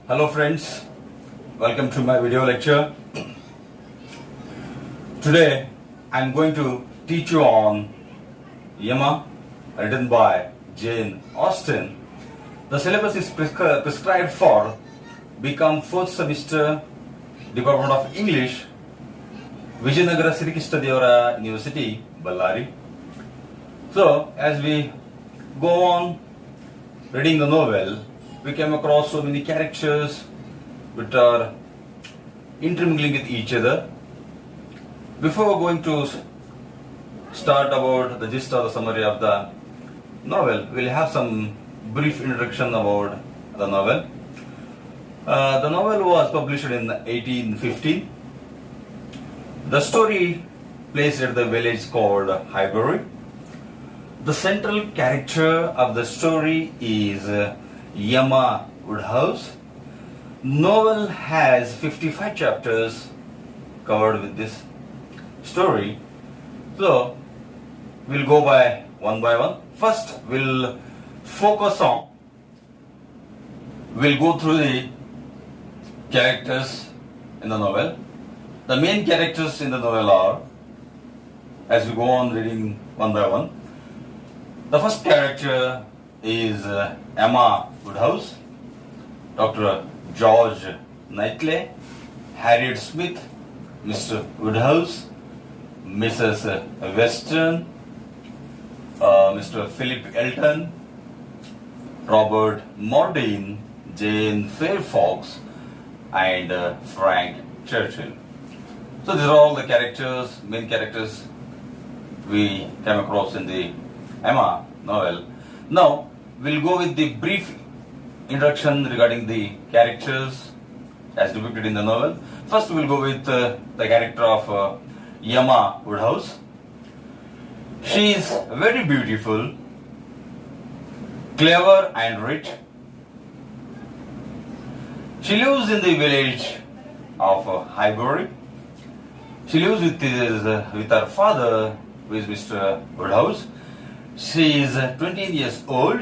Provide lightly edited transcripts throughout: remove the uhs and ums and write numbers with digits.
Hello friends, welcome to my video lecture. Today I am going to teach you on Yama, written by Jane Austen. The syllabus is prescribed for become 4th semester Department of English, Vijayanagara Sri Krishna Devara University, Ballari. So as we go on reading the novel, we came across so many characters which are intermingling with each other. Before going to start about the gist or the summary of the novel, we'll have some brief introduction about the novel. The novel was published in 1815. The story placed at the village called Highbury. The central character of the story is Yama Woodhouse. Novel has 55 chapters covered with this story. So we'll go by one. First we'll go through the characters in the novel. The main characters in the novel are, as we go on reading one by one, the first character is Emma Woodhouse, Dr. George Knightley, Harriet Smith, Mr. Woodhouse, Mrs. Weston, Mr. Philip Elton, Robert Mordine, Jane Fairfax, and Frank Churchill. So these are all the characters, main characters we came across in the Emma novel. Now we'll go with the brief introduction regarding the characters as depicted in the novel. First we'll go with the character of Yama Woodhouse. She is very beautiful, clever and rich. She lives in the village of Highbury. She lives with her father, who is Mr. Woodhouse. She is 20 years old.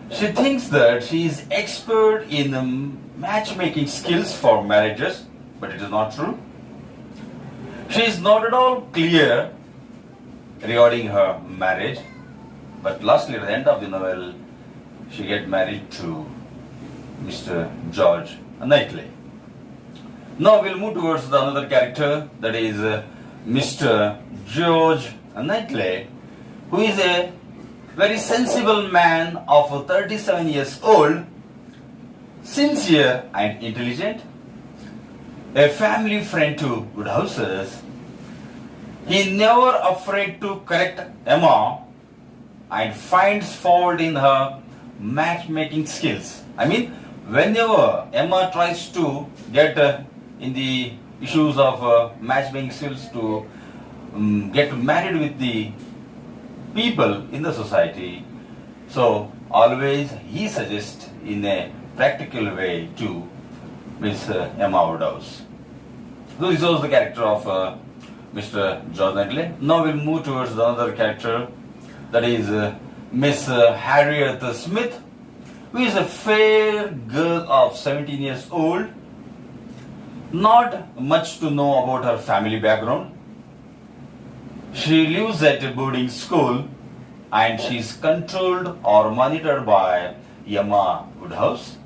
She thinks that she is expert in matchmaking skills for marriages, but it is not true. She is not at all clear regarding her marriage, but lastly at the end of the novel, she gets married to Mr. George Knightley. Now we'll move towards the another character, that is Mr. George Knightley, who is a very sensible man of 37 years old, sincere and intelligent, a family friend to Woodhouses. He never afraid to correct Emma and finds fault in her matchmaking skills. I mean, whenever Emma tries to get in the issues of matchmaking skills to get married with the people in the society, so always he suggests in a practical way to Miss Emma Woodhouse. So this was the character of Mr. George Knightley. Now we'll move towards the other character, that is Miss Harriet Smith, who is a fair girl of 17 years old. Not much to know about her family background. She lives at a boarding school and she is controlled or monitored by Yama Woodhouse.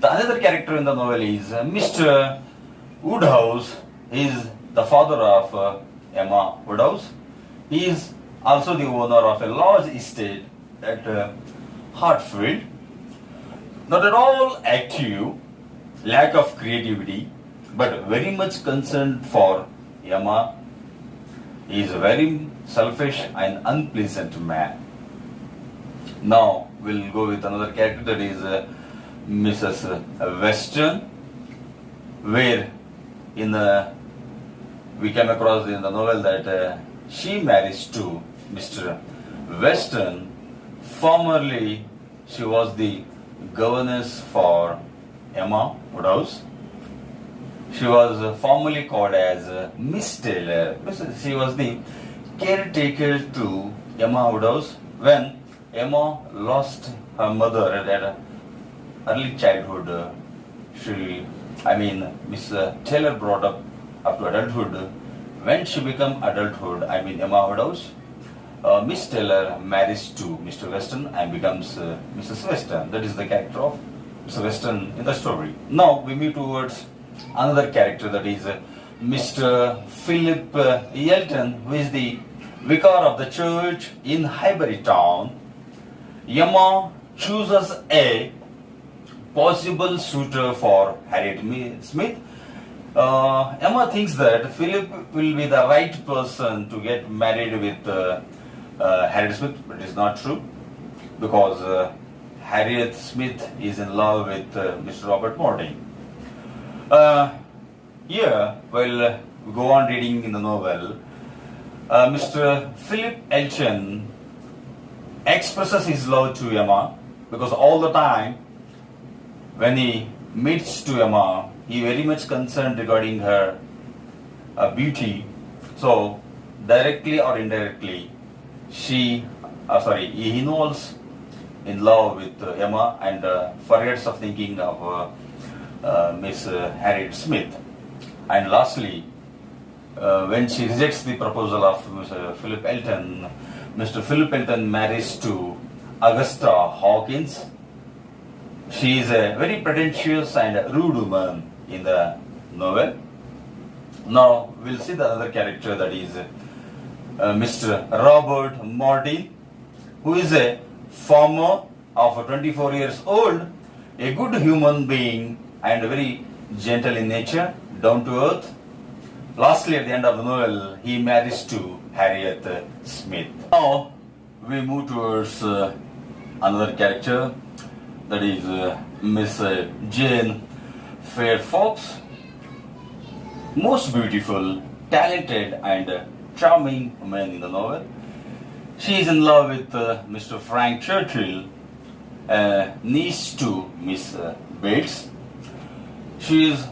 The other character in the novel is Mr. Woodhouse. He is the father of Emma Woodhouse. He is also the owner of a large estate at Hartfield. Not at all active, lack of creativity, but very much concerned for Yama. He is a very selfish and unpleasant man. Now we'll go with another character, that is Mrs. Weston, where we came across in the novel that she marries to Mr. Weston. Formerly, she was the governess for Emma Woodhouse. She was formerly called as Miss Taylor. She was the caretaker to Emma Woodhouse when Emma lost her mother at early childhood, Miss Taylor brought up to adulthood. When she become adulthood, Emma Woodhouse, Miss Taylor marries to Mr. Weston and becomes Mrs. Weston. That is the character of Mr. Weston in the story. Now we move towards another character, that is Mr. Philip Elton, who is the vicar of the church in Highbury Town. Emma chooses a possible suitor for Harriet Smith. Emma thinks that Philip will be the right person to get married with Harriet Smith, but it is not true, because Harriet Smith is in love with Mr. Robert Morting. Here, while we go on reading in the novel, Mr. Philip Elton expresses his love to Emma, because all the time when he meets to Emma, he very much concerned regarding her beauty. So directly or indirectly, he involves in love with Emma and forgets of thinking of Miss Harriet Smith. And lastly, when she rejects the proposal of Mr. Philip Elton, Mr. Philip Elton marries to Augusta Hawkins. She is a very pretentious and rude woman in the novel. Now we'll see the other character, that is Mr. Robert Mortin, who is a farmer of 24 years old, a good human being and very gentle in nature, down to earth. Lastly, at the end of the novel, he marries to Harriet Smith. Now we move towards another character, that is Miss Jane Fairfax, most beautiful, talented and charming woman in the novel. She is in love with Mr. Frank Churchill, niece to Miss Bates. She is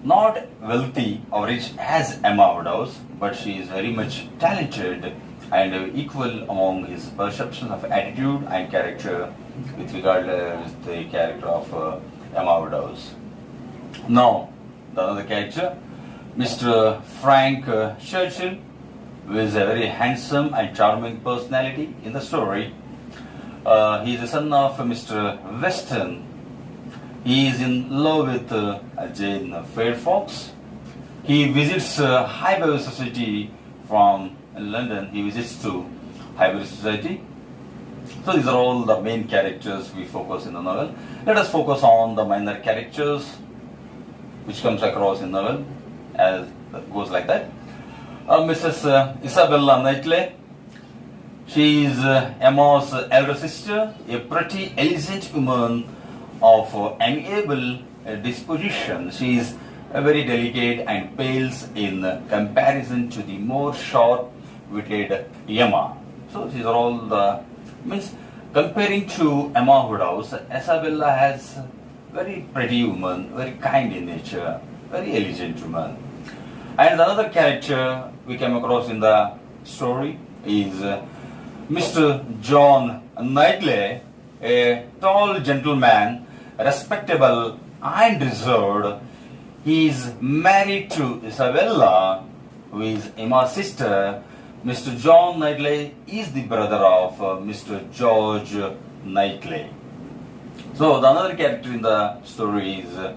not wealthy or rich as Emma Woodhouse, but she is very much talented and equal among his perception of attitude and character with regard with the character of Emma Woodhouse. Now, the other character, Mr. Frank Churchill, who is a very handsome and charming personality in the story. He is the son of Mr. Weston. He is in love with Jane Fairfax. He visits Highbury Society from London. He visits to Highbury Society. So these are all the main characters we focus in the novel. Let us focus on the minor characters which comes across in the novel, as it goes like that. Mrs. Isabella Knightley. She is Emma's elder sister, a pretty, elegant woman of amiable disposition. She is very delicate and pales in comparison to the more sharp-witted Emma. So these are all the comparing to Emma Woodhouse, Isabella has very pretty woman, very kind in nature, very elegant woman. And another character we came across in the story is Mr. John Knightley, a tall gentleman, respectable and reserved. He is married to Isabella, who is Emma's sister. Mr. John Knightley is the brother of Mr. George Knightley. So the another character in the story is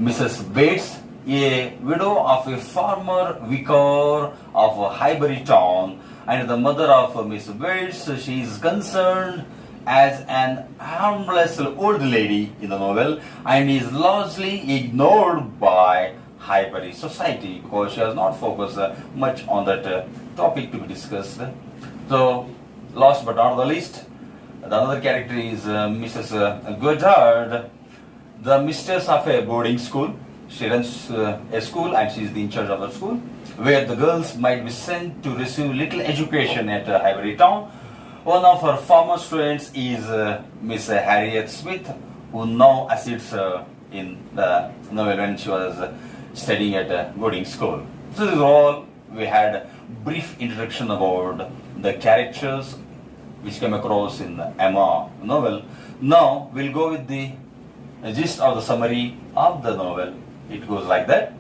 Mrs. Bates, a widow of a former vicar of Highbury Town, and the mother of Miss Bates. She is concerned as an harmless old lady in the novel and is largely ignored by Highbury society because she has not focused much on that topic to be discussed. So, last but not the least, the other character is Mrs. Goddard, the mistress of a boarding school. She runs a school and she is in charge of the school where the girls might be sent to receive little education at Highbury Town. One of her former students is Miss Harriet Smith, who now assists in the novel when she was studying at a boarding school. So this is all. We had a brief introduction about the characters which came across in the Emma novel. Now we'll go with the gist or the summary of the novel. It goes like that.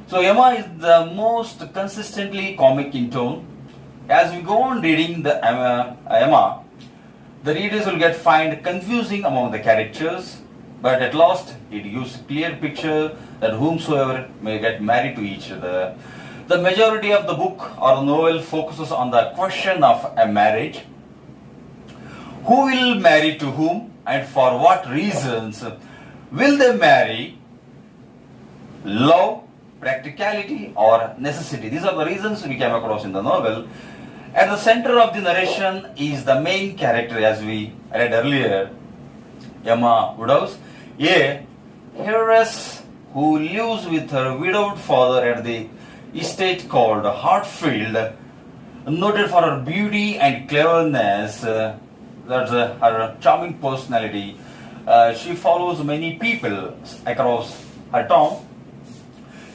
So Emma is the most consistently comic in tone. As we go on reading the Emma, the readers will get find confusing among the characters, but at last it gives a clear picture that whomsoever may get married to each other. The majority of the book or novel focuses on the question of a marriage. Who will marry to whom and for what reasons? Will they marry? Love, practicality or necessity? These are the reasons we came across in the novel. At the center of the narration is the main character, as we read earlier, Emma Woodhouse, a heiress who lives with her widowed father at the estate called Hartfield, noted for her beauty and cleverness, that's her charming personality. She follows many people across her town.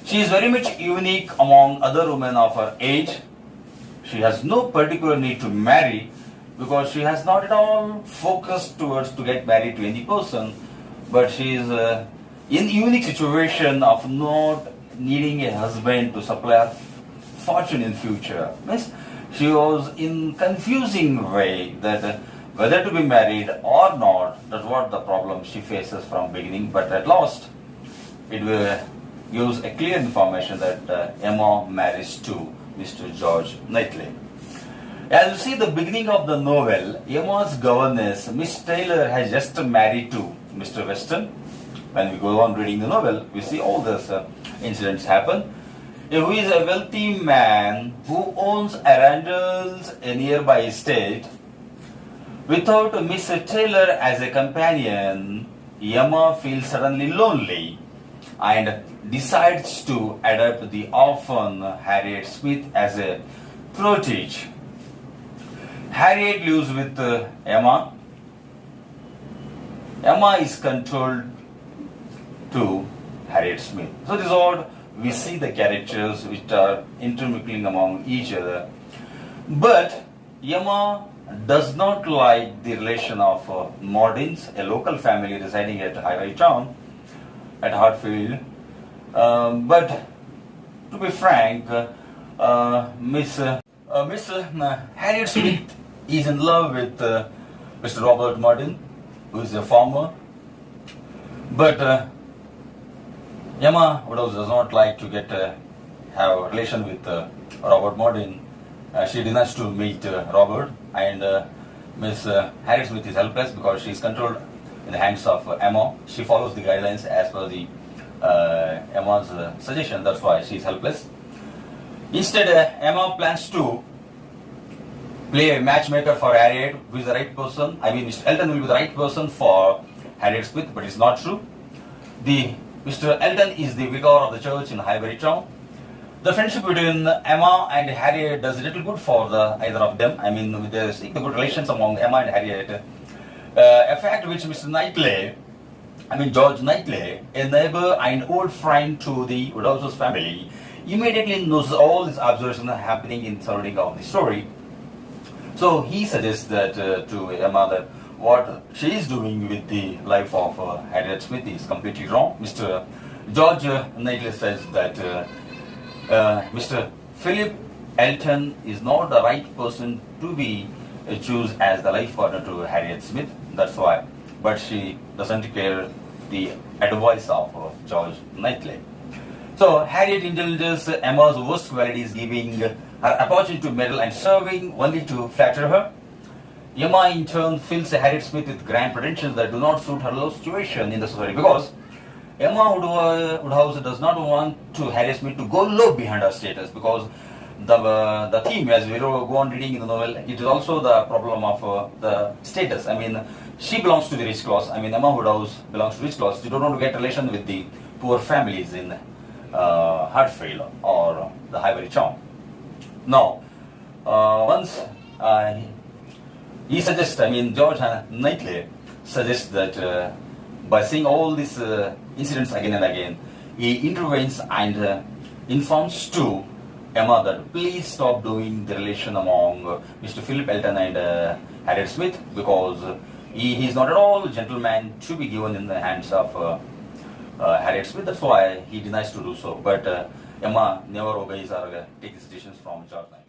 She is very much unique among other women of her age. She has no particular need to marry because she has not at all focused towards to get married to any person, but she is in unique situation of not needing a husband to supply her fortune in future. Means she was in confusing way that whether to be married or not, that's what the problem she faces from beginning, but at last it gives a clear information that Emma marries to Mr. George Knightley. As you see the beginning of the novel, Emma's governess, Miss Taylor, has just married to Mr. Weston. When we go on reading the novel, we see all these incidents happen. Who is a wealthy man who owns arundels, a nearby estate. Without Miss Taylor as a companion, Emma feels suddenly lonely and decides to adopt the orphan Harriet Smith as a protege. Harriet lives with Emma. Emma is controlled to Harriet Smith. So this is all we see the characters which are intermingling among each other. But Emma does not like the relation of Mordins, a local family residing at Highway Town, at Hartfield. But to be frank, Miss Harriet Smith is in love with Mr. Robert Mordin, who is a farmer. But Emma Woodhouse does not like to have a relation with Robert Mordin. She denies to meet Robert, and Miss Harriet Smith is helpless because she is controlled in the hands of Emma. She follows the guidelines as per the Emma's suggestion. That's why she is helpless. Instead, Emma plans to play a matchmaker for Harriet, who is the right person. I mean, Mr. Elton will be the right person for Harriet Smith, but it's not true. Mr. Elton is the vicar of the church in Highbury Town. The friendship between Emma and Harriet does little good for either of them. I mean, there's the good relations among Emma and Harriet. A fact which Mr. Knightley, George Knightley, a neighbor and old friend to the Woodhouse's family, immediately knows all these observations happening in surrounding of the story. So he suggests that to Emma that what she is doing with the life of Harriet Smith is completely wrong. Mr. George Knightley says that Mr. Philip Elton is not the right person to be choose as the life partner to Harriet Smith. That's why. But she doesn't care the advice of George Knightley. So Harriet indulges Emma's worst qualities, giving her opportunity to meddle and serving only to flatter her. Emma in turn fills Harriet Smith with grand pretensions that do not suit her low situation in the society, because Emma Woodhouse does not want Harriet Smith to go low behind her status, because the theme, as we go on reading in the novel, it is also the problem of the status. She belongs to the rich class. Emma Woodhouse belongs to the rich class. She don't want to get relation with the poor families in Hartfield or the Highbury Town. Now, once he suggests, George Knightley suggests that by seeing all these incidents again and again, he intervenes and informs to Emma that please stop doing the relation among Mr. Philip Elton and Harriet Smith, because He is not at all a gentleman to be given in the hands of Harriet Smith. That's why he denies to do so. But Emma never obeys or takes decisions from George Knight.